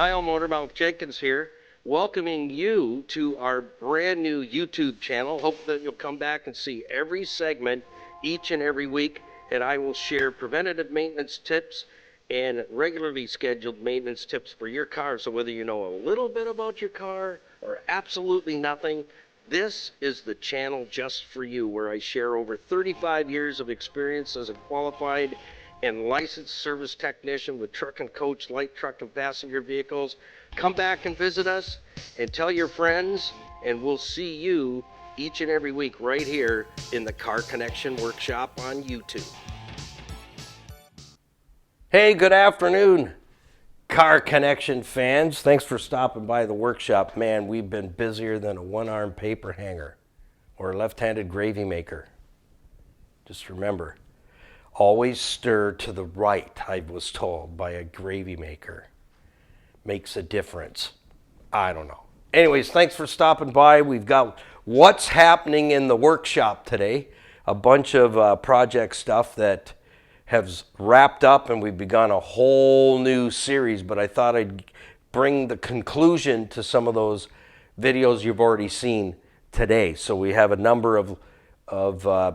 Niall Motormouth Jenkins here, welcoming you to our brand new YouTube channel. Hope that you'll come back and see every segment each and every week, and I will share preventative maintenance tips and regularly scheduled maintenance tips for your car. So whether you know a little bit about your car or absolutely nothing, this is the channel just for you, where I share over 35 years of experience as a qualified and licensed service technician with truck and coach, light truck and passenger vehicles. Come back and visit us and tell your friends, and we'll see you each and every week right here in the Car Connection Workshop on YouTube. Hey, good afternoon, Car Connection fans. Thanks for stopping by the workshop. Man, we've been busier than a one-armed paper hanger or a left-handed gravy maker. Just remember, always stir to the right, I was told by a gravy maker. Makes a difference. I don't know. Anyways, thanks for stopping by. We've got what's happening in the workshop today. A bunch of project stuff that has wrapped up, and we've begun a whole new series, but I thought I'd bring the conclusion to some of those videos you've already seen today. So we have a number of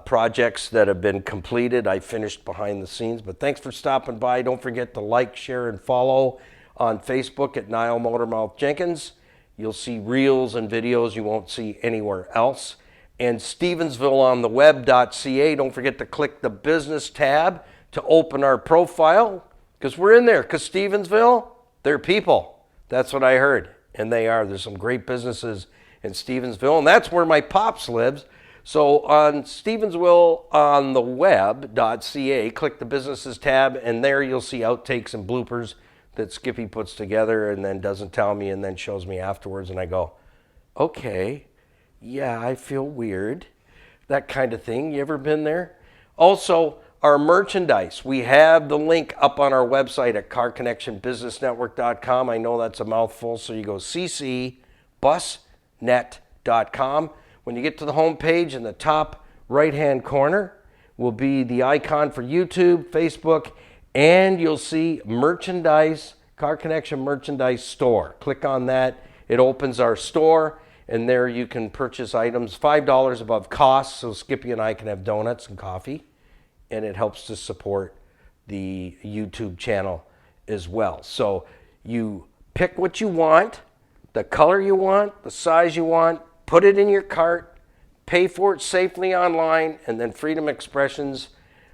projects that have been completed. I finished behind the scenes, but thanks for stopping by. Don't forget to like, share, and follow on Facebook at Niall Motormouth Jenkins. You'll see reels and videos you won't see anywhere else. And Stevensvilleontheweb.ca. Don't forget to click the business tab to open our profile, because we're in there, because Stevensville, they're people. That's what I heard, and they are. There's some great businesses in Stevensville, and that's where my pops lives. So on Stevensvilleontheweb.ca, click the businesses tab, and there you'll see outtakes and bloopers that Skippy puts together and then doesn't tell me and then shows me afterwards, and I go, okay, yeah, I feel weird, that kind of thing. You ever been there? Also, our merchandise. We have the link up on our website at carconnectionbusinessnetwork.com. I know that's a mouthful, so you go ccbusnet.com. When you get to the home page, in the top right-hand corner will be the icon for YouTube, Facebook, and you'll see merchandise, Car Connection merchandise store. Click on that. It opens our store, and there you can purchase items $5 above cost, so Skippy and I can have donuts and coffee, and it helps to support the YouTube channel as well. So you pick what you want, the color you want, the size you want, put it in your cart, pay for it safely online, and then Freedom Expressions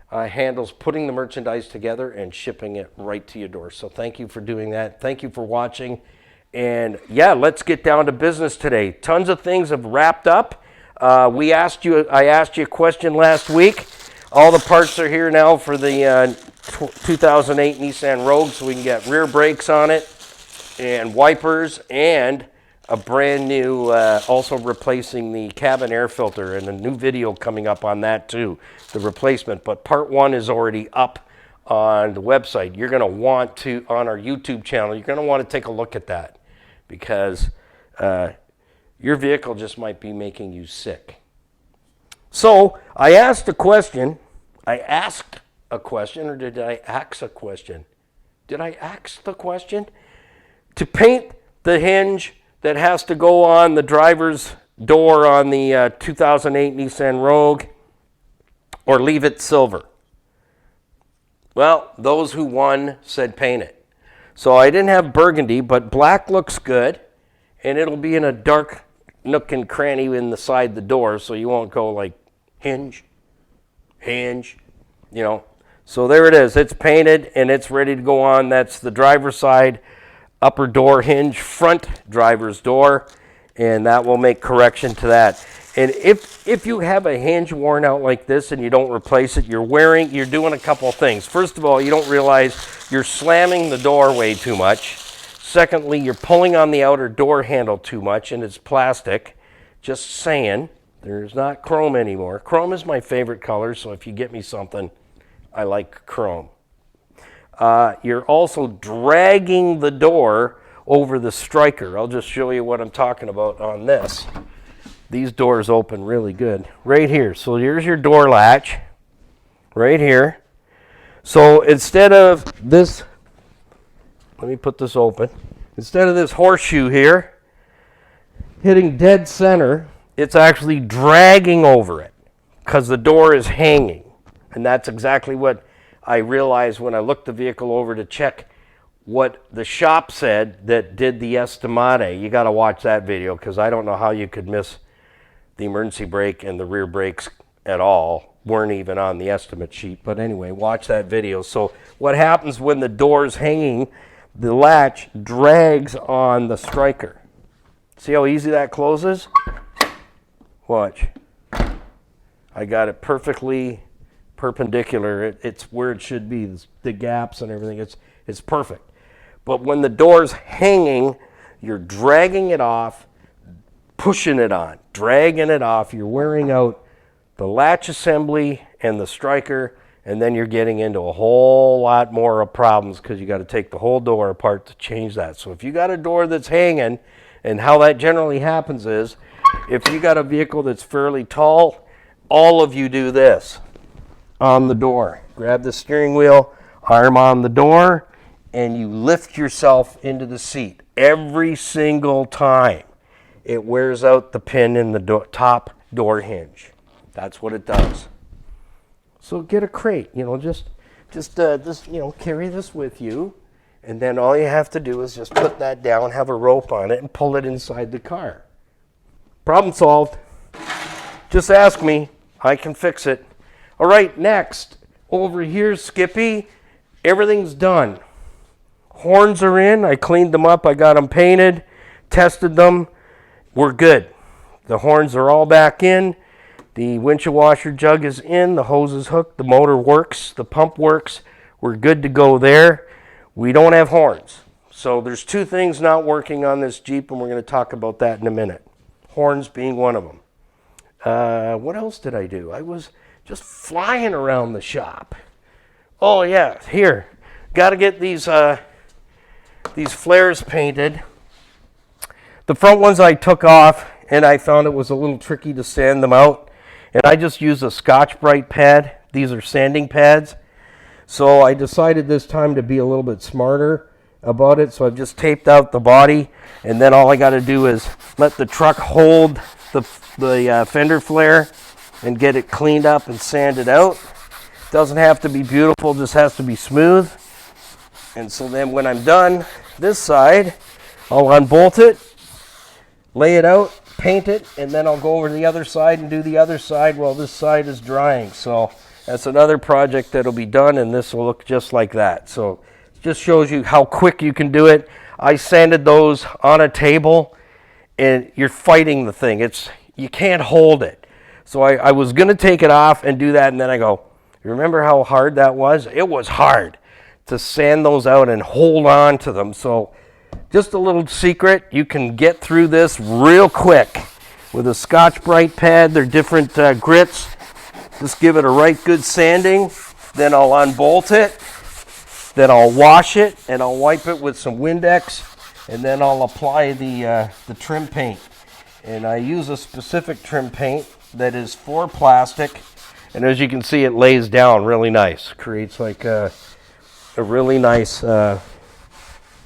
handles putting the merchandise together and shipping it right to your door. So thank you for doing that. Thank you for watching. And yeah, let's get down to business today. Tons of things have wrapped up. I asked you a question last week. All the parts are here now for the 2008 Nissan Rogue, so we can get rear brakes on it and wipers, and a brand new, also replacing the cabin air filter, and a new video coming up on that too, the replacement. But part one is already up on the website. You're going to want to, on our YouTube channel, you're going to want to take a look at that, because your vehicle just might be making you sick. So I asked a question, or did I ask a question? Did I ask the question? To paint the hinge that has to go on the driver's door on the 2008 Nissan Rogue, or leave it silver. Well, those who won said paint it. So I didn't have burgundy, but black looks good, and it'll be in a dark nook and cranny in the side of the door, so you won't go like hinge, you know. So there it is. It's painted and it's ready to go on. That's the driver's side upper door hinge, front driver's door, and that will make correction to that. And if you have a hinge worn out like this and you don't replace it, you're doing a couple of things. First of all, you don't realize you're slamming the door way too much. Secondly, you're pulling on the outer door handle too much, and it's plastic. Just saying. There's not chrome anymore. Chrome is my favorite color, so if you get me something, I like chrome. You're also dragging the door over the striker. I'll just show you what I'm talking about on this. These doors open really good. Right here. So here's your door latch. Right here. So instead of this, let me put this open. instead of this horseshoe here hitting dead center, it's actually dragging over it because the door is hanging. And that's exactly what I realized when I looked the vehicle over to check what the shop said that did the estimate. You got to watch that video because I don't know how you could miss the emergency brake and the rear brakes at all. Weren't even on the estimate sheet. But anyway, watch that video. So what happens when the door's hanging, the latch drags on the striker. See how easy that closes? Watch. I got it perfectly perpendicular. It's where it should be. The gaps and everything. It's perfect. But when the door's hanging, you're dragging it off, pushing it on, dragging it off. You're wearing out the latch assembly and the striker, and then you're getting into a whole lot more of problems because you got to take the whole door apart to change that. So if you got a door that's hanging, and how that generally happens is, if you got a vehicle that's fairly tall, all of you do this on the door. Grab the steering wheel, arm on the door, and you lift yourself into the seat. Every single time, it wears out the pin in the top door hinge. That's what it does. So get a crate, just carry this with you, and then all you have to do is just put that down, have a rope on it, and pull it inside the car. Problem solved. Just ask me. I can fix it. All right, next. Over here, Skippy, everything's done. Horns are in. I cleaned them up. I got them painted, tested them. We're good. The horns are all back in. The windshield washer jug is in. The hose is hooked. The motor works. The pump works. We're good to go there. We don't have horns. So there's two things not working on this Jeep, and we're going to talk about that in a minute. Horns being one of them. What else did I do? I was just flying around the shop. Oh, yeah. Here. Got to get these flares painted. The front ones I took off, and I found it was a little tricky to sand them out. And I just used a Scotch-Brite pad. These are sanding pads. So I decided this time to be a little bit smarter about it. So I've just taped out the body. And then all I got to do is let the truck hold the fender flare and get it cleaned up and sanded out. Doesn't have to be beautiful, just has to be smooth. And so then when I'm done this side, I'll unbolt it, lay it out, paint it, and then I'll go over to the other side and do the other side while this side is drying. So that's another project that'll be done, and this will look just like that. So it just shows you how quick you can do it. I sanded those on a table, and you're fighting the thing. You can't hold it. So I was going to take it off and do that, and then I go, you remember how hard that was? It was hard to sand those out and hold on to them. So just a little secret, you can get through this real quick with a Scotch-Brite pad. They're different grits. Just give it a right good sanding. Then I'll unbolt it. Then I'll wash it, and I'll wipe it with some Windex. And then I'll apply the trim paint. And I use a specific trim paint that is for plastic. And as you can see, it lays down really nice. Creates like a really nice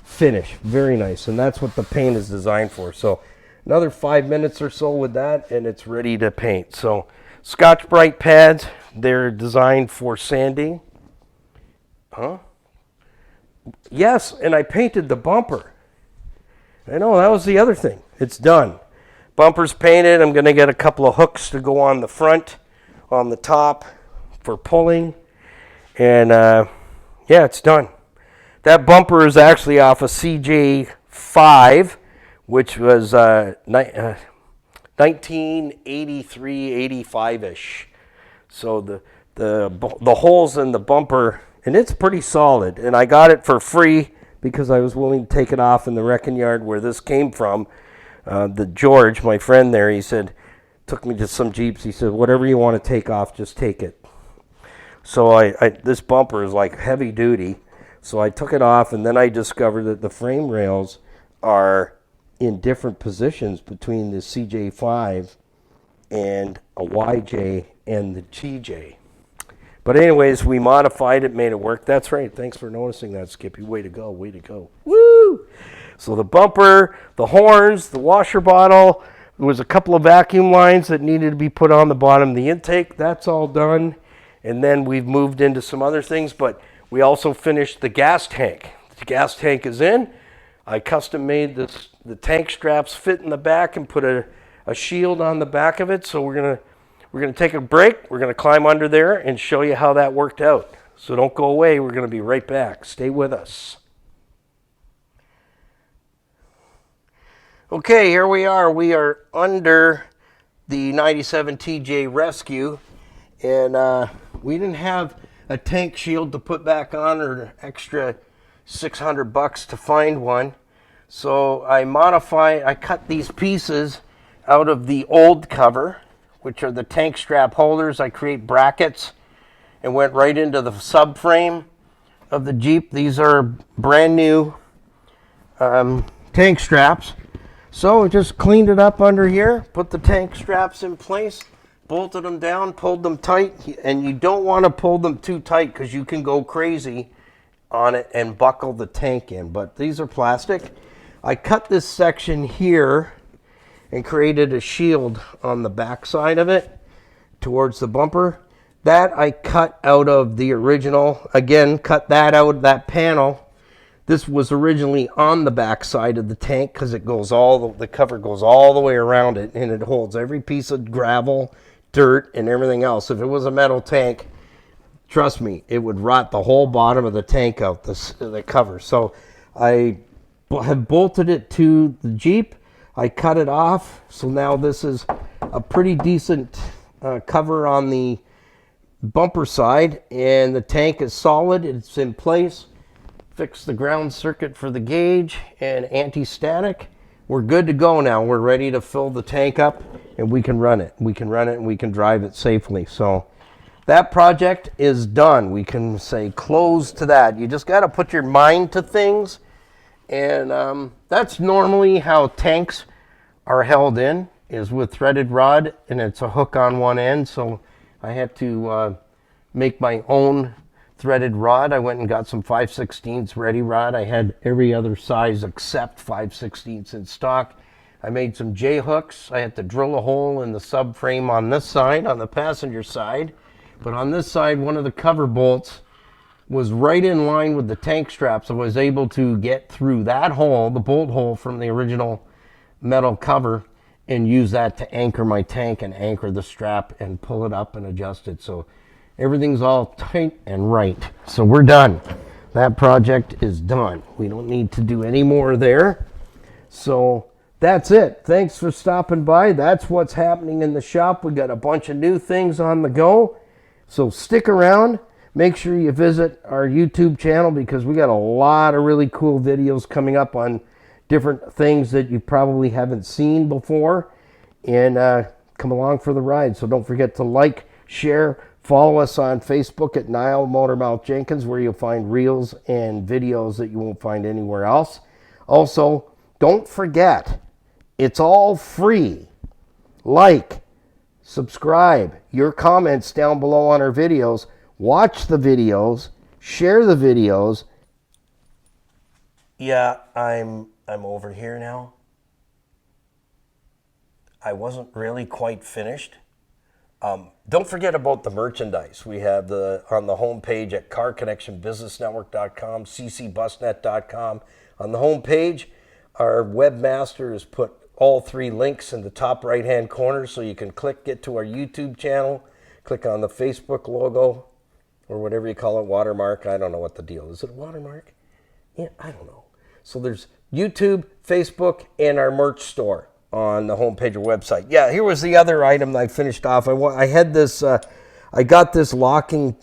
finish. Very nice. And that's what the paint is designed for. So another 5 minutes or so with that, and it's ready to paint. So Scotch-Brite pads, they're designed for sanding. Huh? Yes, and I painted the bumper. I know, that was the other thing. It's done. Bumper's painted. I'm going to get a couple of hooks to go on the front, on the top for pulling. And yeah, it's done. That bumper is actually off a CJ5, which was 1983, 85-ish. So the holes in the bumper, and it's pretty solid. And I got it for free because I was willing to take it off in the wrecking yard where this came from. The George, my friend there, he said, took me to some Jeeps. He said, whatever you want to take off, just take it. So this bumper is like heavy duty. So I took it off, and then I discovered that the frame rails are in different positions between the CJ5 and a YJ and the TJ. But anyways, we modified it, made it work. That's right. Thanks for noticing that, Skippy. Way to go. Way to go. Woo! So the bumper, the horns, the washer bottle, there was a couple of vacuum lines that needed to be put on the bottom of the intake. That's all done. And then we've moved into some other things, but we also finished the gas tank. The gas tank is in. I custom made this. The tank straps fit in the back and put a shield on the back of it. So we're gonna take a break. We're gonna climb under there and show you how that worked out. So don't go away. We're gonna be right back. Stay with us. Okay, here we are. We are under the 97 TJ Rescue, and we didn't have a tank shield to put back on or extra $600 to find one. So I cut these pieces out of the old cover, which are the tank strap holders. I create brackets and went right into the subframe of the Jeep. These are brand new tank straps. So just cleaned it up under here, put the tank straps in place, bolted them down, pulled them tight, and you don't want to pull them too tight because you can go crazy on it and buckle the tank in. But these are plastic. I cut this section here and created a shield on the back side of it towards the bumper. That I cut out of the original. Again, cut that out, that panel. This was originally on the back side of the tank because it goes the cover goes all the way around it, and it holds every piece of gravel, dirt, and everything else. If it was a metal tank, trust me, it would rot the whole bottom of the tank out, the cover. So I have bolted it to the Jeep. I cut it off, so now this is a pretty decent cover on the bumper side, and the tank is solid. It's in place. Fixed the ground circuit for the gauge and anti-static. We're good to go now. We're ready to fill the tank up, and we can run it. We can run it and we can drive it safely. So that project is done. We can say close to that. You just got to put your mind to things, and that's normally how tanks are held in, is with threaded rod, and it's a hook on one end. So I had to make my own threaded rod. I went and got some 5/16 ready rod. I had every other size except 5/16 in stock. I made some J hooks. I had to drill a hole in the subframe on this side, on the passenger side. But on this side, one of the cover bolts was right in line with the tank straps. I was able to get through that hole, the bolt hole from the original metal cover, and use that to anchor my tank and anchor the strap and pull it up and adjust it. So everything's all tight and right. So we're done. That project is done. We don't need to do any more there. So that's it. Thanks for stopping by. That's what's happening in the shop. We got a bunch of new things on the go. So stick around. Make sure you visit our YouTube channel because we got a lot of really cool videos coming up on different things that you probably haven't seen before. And come along for the ride. So don't forget to like, share, follow us on Facebook at Niall Motormouth Jenkins, where you'll find reels and videos that you won't find anywhere else. Also, don't forget, it's all free. Like, subscribe, your comments down below on our videos. Watch the videos, share the videos. Yeah, I'm over here now. I wasn't really quite finished. Don't forget about the merchandise. We have on the homepage at carconnectionbusinessnetwork.com, ccbusnet.com. On the homepage, our webmaster has put all three links in the top right-hand corner, so you can get to our YouTube channel, click on the Facebook logo, or whatever you call it, watermark. I don't know what the deal is. Is it a watermark? Yeah, I don't know. So there's YouTube, Facebook, and our merch store on the homepage or website. Yeah, here was the other item that I finished off. I had this, I got this locking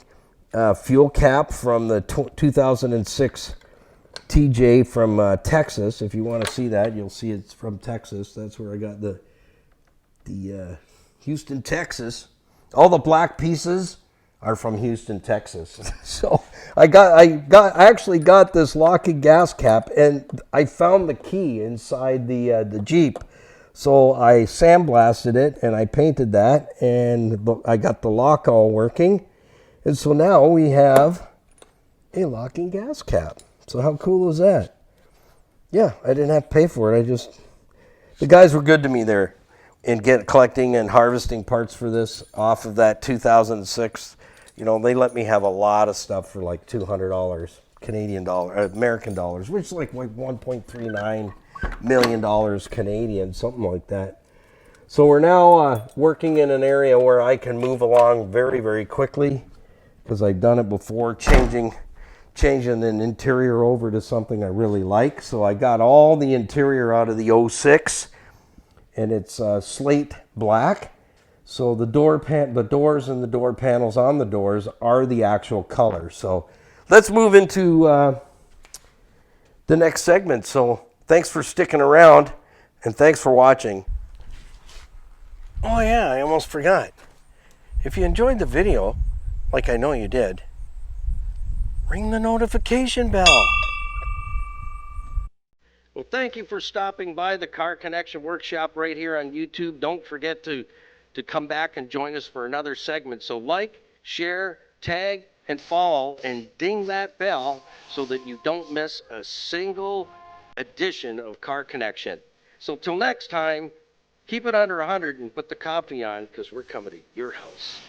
fuel cap from the 2006 TJ from Texas. If you want to see that, you'll see it's from Texas. That's where I got the Houston, Texas. All the black pieces are from Houston, Texas. So I actually got this locking gas cap, and I found the key inside the Jeep. So I sandblasted it and I painted that, and I got the lock all working. And so now we have a locking gas cap. So how cool is that? Yeah, I didn't have to pay for it. The guys were good to me there in collecting and harvesting parts for this off of that 2006. You know, they let me have a lot of stuff for like $200 Canadian dollar, American dollars, which is like $1.39 million Canadian, something like that. So we're now working in an area where I can move along very, very quickly because I've done it before, changing an interior over to something I really like. So I got all the interior out of the '06, and it's slate black. So the doors and the door panels on the doors are the actual color. So let's move into the next segment. So thanks for sticking around, and thanks for watching. Oh yeah, I almost forgot. If you enjoyed the video, like I know you did, ring the notification bell. Well, thank you for stopping by the Car Connection Workshop right here on YouTube. Don't forget to come back and join us for another segment. So like, share, tag, and follow, and ding that bell so that you don't miss a single edition of Car Connection. So till next time, keep it under 100 and put the coffee on because we're coming to your house.